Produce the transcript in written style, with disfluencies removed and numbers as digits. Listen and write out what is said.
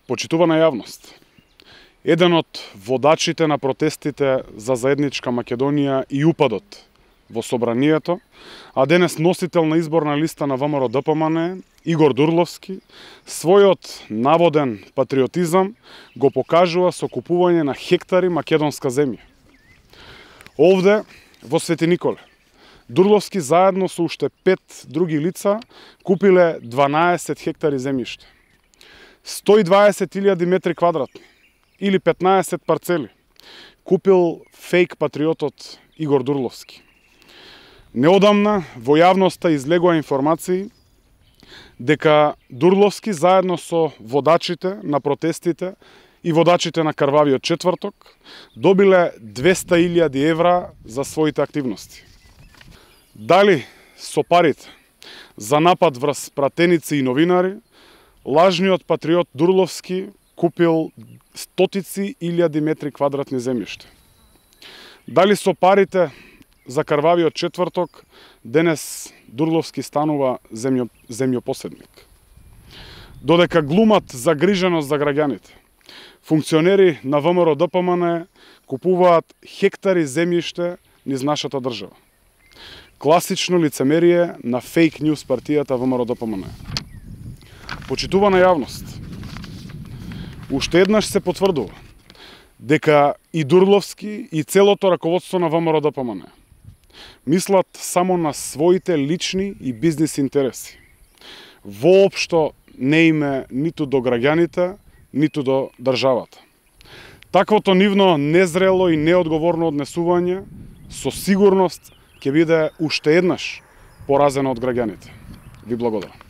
Почитувана јавност, еден од водачите на протестите за заедничка Македонија и упадот во собранието, а денес носител на изборна листа на ВМРО-ДПМН, Игор Дурловски, својот наводен патриотизам го покажува со купување на хектари македонска земја. Овде, во Свети Николе, Дурловски заедно со уште 5 други лица купиле 12 хектари земјиште. 120.000 метри квадратни или 15 парцели купил фейк патриотот Игор Дурловски. Неодамна во јавноста излегува информации дека Дурловски заедно со водачите на протестите и водачите на крвавиот четврток добиле 200.000 евра за своите активности. Дали со парите за напад врз пратеници и новинари, лажниот патриот Дурловски купил стотици илјади метри квадратни земјиште. Дали со парите за крвавиот четврток денес Дурловски станува земјопоседник. Додека глумат загриженост за граѓаните, функционери на ВМРО-ДПМН купуваат хектари земјиште низ нашата држава. Класично лицемерие на фейк ньюс партијата ВМРО-ДПМН. Почитувана јавност, уште еднаш се потврдува дека и Дурловски и целото раководство на ВМРО-ДПМН мислат само на своите лични и бизнис интереси. Воопшто не име ниту до граѓаните, ниту до државата. Таквото нивно незрело и неодговорно однесување со сигурност ќе биде уште еднаш поразено од граѓаните. Ви благодарам.